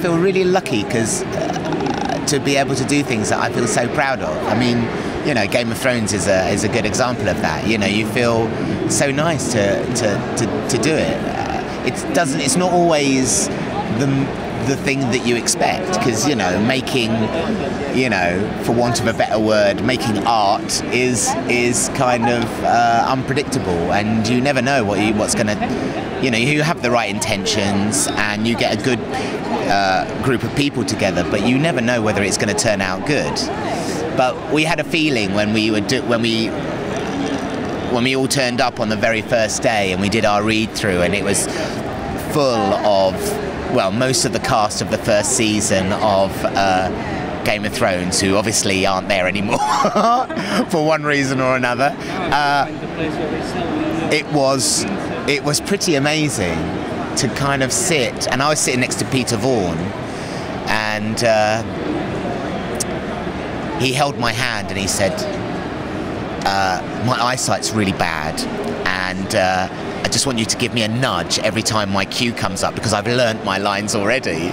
feel really lucky because to be able to do things that I feel so proud of. I mean, you know, Game of Thrones is a good example of that. You know, you feel so nice to do it. It's not always the thing that you expect, because, you know, making, you know, for want of a better word, making art is kind of unpredictable, and you never know what's going to, you know, you have the right intentions and you get a good group of people together, but you never know whether it's going to turn out good. But we had a feeling when we all turned up on the very first day and we did our read through, and it was full of, well, most of the cast of the first season of Game of Thrones, who obviously aren't there anymore for one reason or another. It was pretty amazing to kind of sit, and I was sitting next to Peter Vaughan, and he held my hand and he said, my eyesight's really bad, and I just want you to give me a nudge every time my cue comes up, because I've learnt my lines already.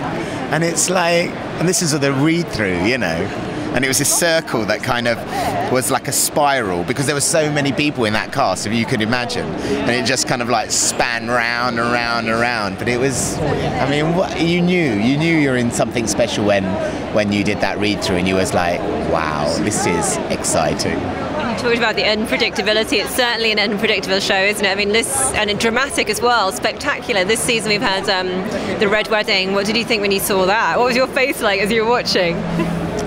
And it's like, and this is the read-through, you know, and it was this circle that kind of was like a spiral, because there were so many people in that cast, if you could imagine, and it just kind of like span round and round and round. But it was, I mean, you knew you were in something special when you did that read-through, and you was like, wow, this is exciting. Talked about the unpredictability. It's certainly an unpredictable show, isn't it? I mean, and dramatic as well, spectacular. This season we've had the Red Wedding. What did you think when you saw that? What was your face like as you were watching?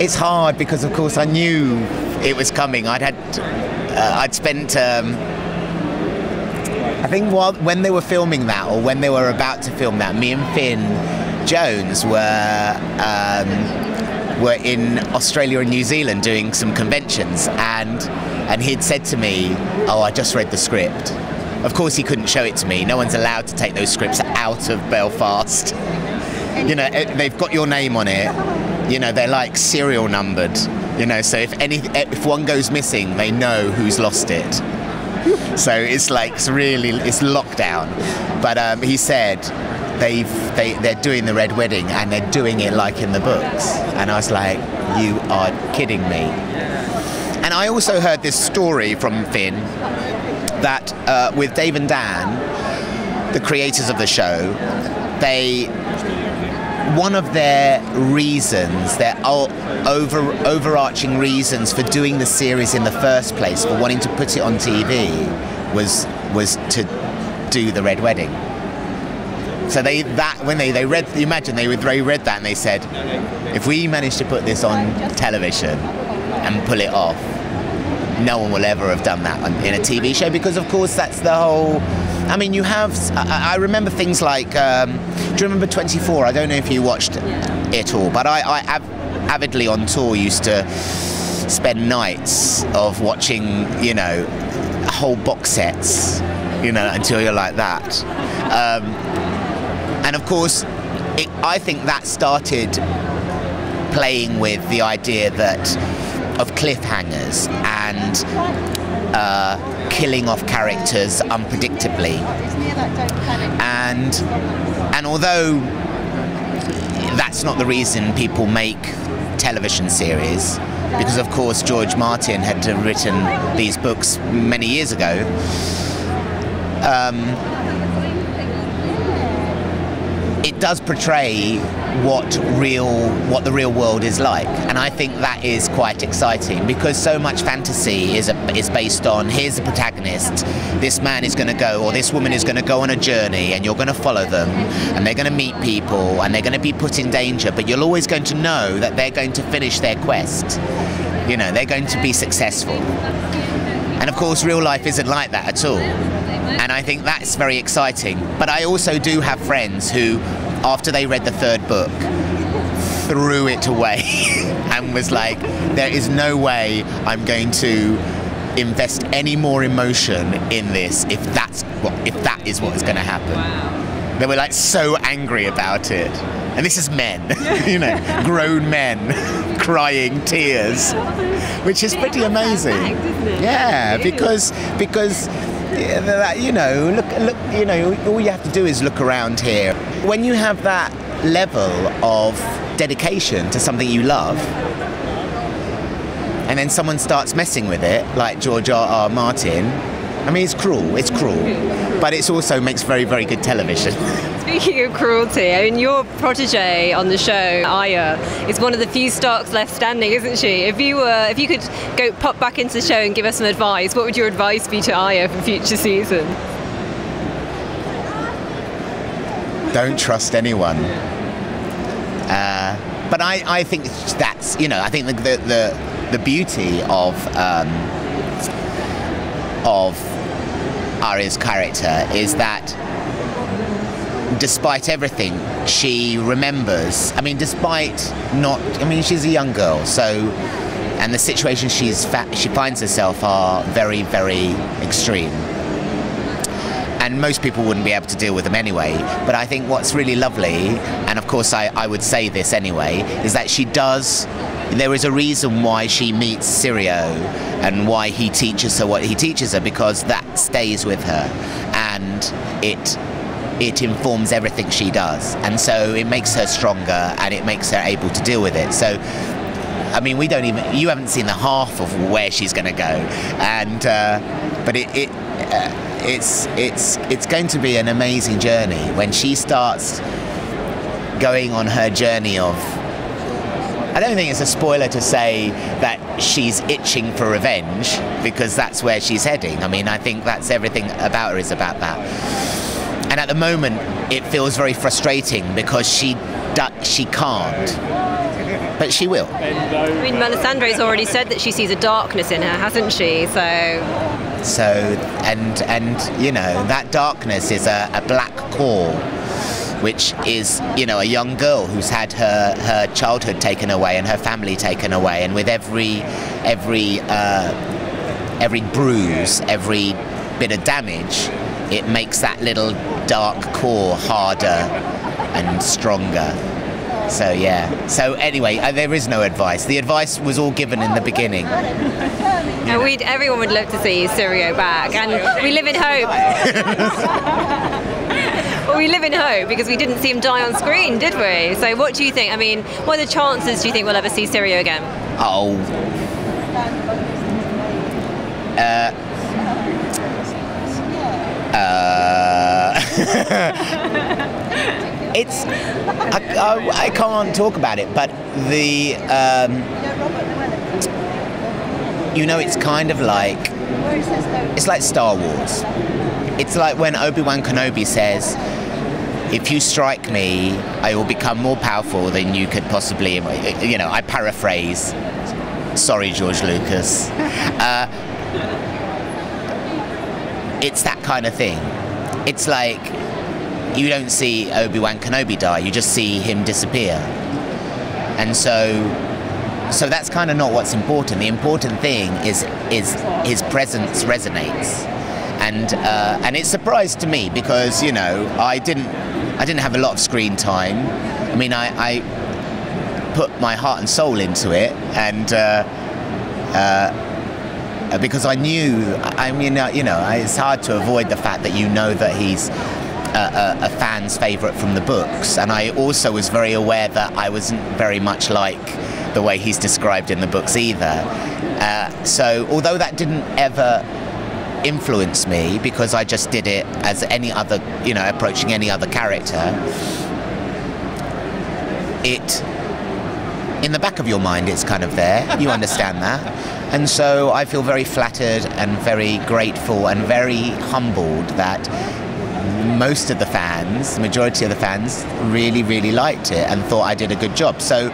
It's hard because, of course, I knew it was coming. I'd spent, I think when they were filming that, or when they were about to film that, me and Finn Jones were in Australia and New Zealand doing some conventions, and he'd said to me, oh, I just read the script. Of course he couldn't show it to me. No one's allowed to take those scripts out of Belfast. You know, they've got your name on it. You know, they're like serial numbered. You know, so if one goes missing, they know who's lost it. So it's like, it's lockdown. But he said they're doing the Red Wedding, and they're doing it like in the books. And I was like, you are kidding me. And I also heard this story from Finn that with Dave and Dan, the creators of the show, one of their reasons, their overarching reasons for doing the series in the first place, for wanting to put it on TV, was to do the Red Wedding. So when they read, imagine they read that and they said, if we manage to put this on television and pull it off, no one will ever have done that in a TV show, because of course that's the whole. I mean, you have. I remember things like. Do you remember 24? I don't know if you watched it all, but I avidly on tour used to spend nights of watching, you know, whole box sets, you know, until you're like that. And of course, I think that started playing with the idea of cliffhangers and killing off characters unpredictably. And although that's not the reason people make television series, because of course George Martin had written these books many years ago, it does portray what the real world is like, and I think that is quite exciting, because so much fantasy is based on, here's the protagonist, this man is going to go, or this woman is going to go on a journey, and you're going to follow them, and they're going to meet people, and they're going to be put in danger, but you're always going to know that they're going to finish their quest. You know, they're going to be successful. And of course real life isn't like that at all, and I think that's very exciting. But I also do have friends who, after they read the third book, threw it away and was like, there is no way I'm going to invest any more emotion in this if that is what is going to happen. Wow. They were like so angry about it. And this is men, you know, grown men crying tears, which is pretty amazing. Yeah, because you know, look, you know, all you have to do is look around here. When you have that level of dedication to something you love, and then someone starts messing with it, like George R.R. Martin. I mean, it's cruel, but it also makes very, very good television. Speaking of cruelty, I mean, your protege on the show, Arya, is one of the few Starks left standing, isn't she? If you could go pop back into the show and give us some advice, what would your advice be to Arya for future seasons? Don't trust anyone. But I think that's, I think the beauty of Arya's character is that despite everything, she remembers. I mean, she's a young girl, and the situations she finds herself are very, very extreme. And most people wouldn't be able to deal with them anyway. But I think what's really lovely, and of course I would say this anyway, is that there is a reason why she meets Syrio and why he teaches her what he teaches her, because that stays with her and it informs everything she does. And so it makes her stronger and it makes her able to deal with it. So, I mean, you haven't seen the half of where she's going to go. And, but it's going to be an amazing journey when she starts going on her journey of, I don't think it's a spoiler to say that she's itching for revenge, because that's where she's heading. I mean, I think that's everything about her is about that. And at the moment, it feels very frustrating because she can't, but she will. I mean, Melisandre's already said that she sees a darkness in her, hasn't she? And that darkness is a black core, which is, a young girl who's had her childhood taken away and her family taken away, and with every bruise, every bit of damage, it makes that little dark core harder and stronger. So yeah. So anyway, there is no advice. The advice was all given in the beginning. Everyone would love to see Syrio back, and we live in hope. Well, we live in hope because we didn't see him die on screen, did we? So what do you think? I mean, what are the chances do you think we'll ever see Syrio again? Oh. I can't talk about it, but it's kind of like, it's like Star Wars. It's like when Obi-Wan Kenobi says, if you strike me, I will become more powerful than you could possibly, I paraphrase. Sorry, George Lucas. It's that kind of thing. It's like, you don't see Obi-Wan Kenobi die, you just see him disappear. And so that's kind of not what's important. The important thing is his presence resonates. And it surprised to me because, I didn't have a lot of screen time. I mean, I put my heart and soul into it, and because I knew, it's hard to avoid the fact that that he's a fan's favourite from the books, and I also was very aware that I wasn't very much like the way he's described in the books either. So although that didn't ever influence me, because I just did it as any other, approaching any other character, in the back of your mind it's kind of there, you understand that. And so I feel very flattered and very grateful and very humbled that most of the fans, majority of the fans, really, really liked it and thought I did a good job. So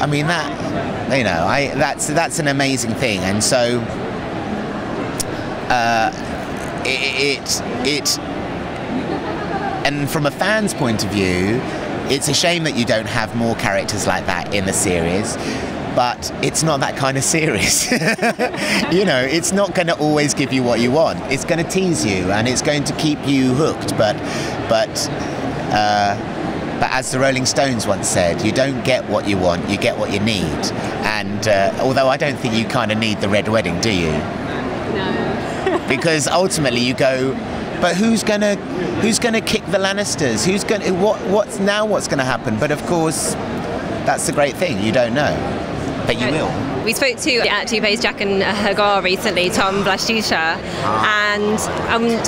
I mean, that's an amazing thing. And so and from a fan's point of view, it's a shame that you don't have more characters like that in the series. But it's not that kind of series. It's not going to always give you what you want. It's going to tease you and it's going to keep you hooked. But as the Rolling Stones once said, you don't get what you want, you get what you need. And although I don't think you kind of need the Red Wedding, do you? No. Because ultimately you go, But who's gonna kick the Lannisters? What's gonna happen? But of course, that's the great thing. You don't know, but you will. We spoke to the actor who plays Jaqen H'ghar recently, Tom Blashisha, and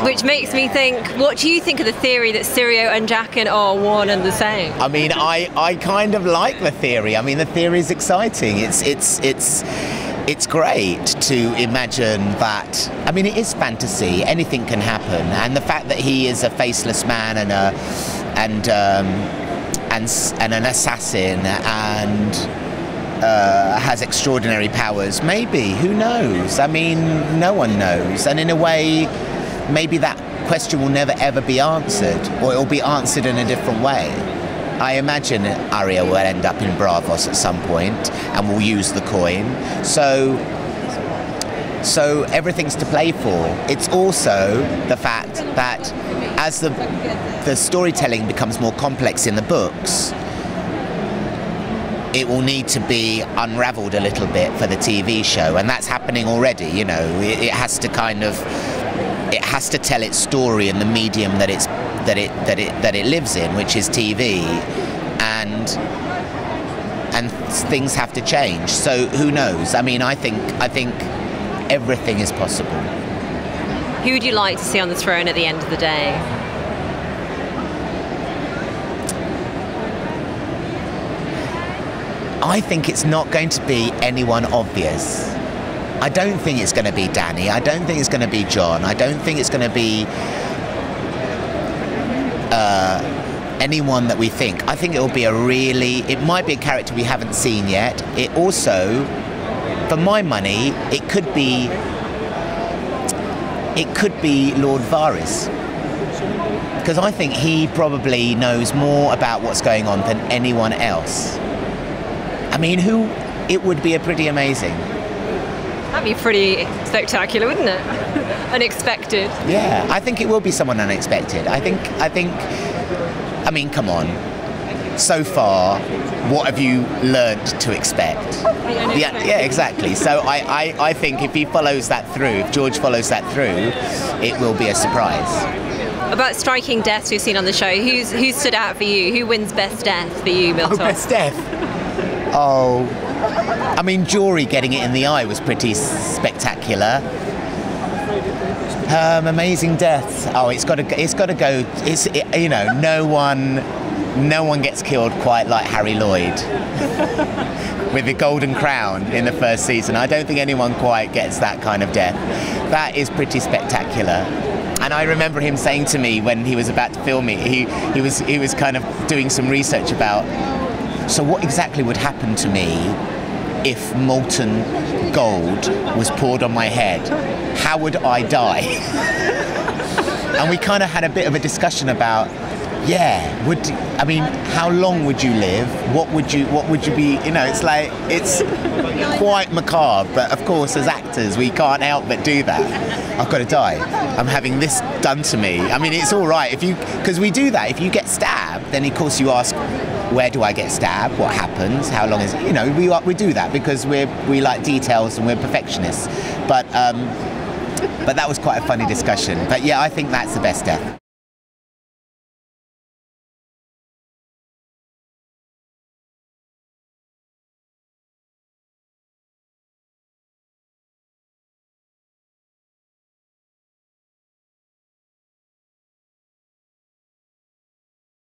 which makes me think, what do you think of the theory that Syrio and Jaqen are one and the same? I mean, I kind of like the theory. I mean, the theory is exciting. It's great to imagine that. I mean, it is fantasy. Anything can happen, and the fact that he is a faceless man and an assassin and has extraordinary powers. Maybe, who knows? I mean, no one knows. And in a way, maybe that question will never ever be answered, or it will be answered in a different way. I imagine Arya will end up in Bravos at some point and will use the coin. So everything's to play for. It's also the fact that as the storytelling becomes more complex in the books, it will need to be unraveled a little bit for the TV show, and that's happening already. You know, it has to tell its story in the medium that it lives in, which is TV, and things have to change. So who knows? I mean, I think everything is possible. Who would you like to see on the throne at the end of the day? I think it's not going to be anyone obvious. I don't think it's going to be Dany. I don't think it's going to be Jon. I don't think it's going to be anyone that we think. I think it might be a character we haven't seen yet. It also, for my money, it could be Lord Varys. Because I think he probably knows more about what's going on than anyone else. I mean, it would be pretty amazing. That'd be pretty spectacular, wouldn't it? Unexpected. Yeah, I think it will be someone unexpected. I mean, come on. So far, what have you learned to expect? Yeah, exactly. So I think if he follows that through, if George follows that through, it will be a surprise. About striking deaths we've seen on the show, who's stood out for you? Who wins best death for you, Miltos? Oh, best death? Oh, I mean, Jory getting it in the eye was pretty spectacular. Amazing deaths. Oh, it's got to go. You know, no one gets killed quite like Harry Lloyd with the golden crown in the first season. I don't think anyone quite gets that kind of death. That is pretty spectacular. And I remember him saying to me when he was about to film it, he was kind of doing some research about, so what exactly would happen to me if molten gold was poured on my head? How would I die? And we kind of had a bit of a discussion about, how long would you live? What would you be, you know, it's quite macabre, but of course as actors we can't help but do that. I've got to die. I'm having this done to me. I mean, it's all right because we do that. If you get stabbed, then of course you ask, where do I get stabbed? What happens? How long is it? You know, we do that because we like details and we're perfectionists. But that was quite a funny discussion. But yeah, I think that's the best death.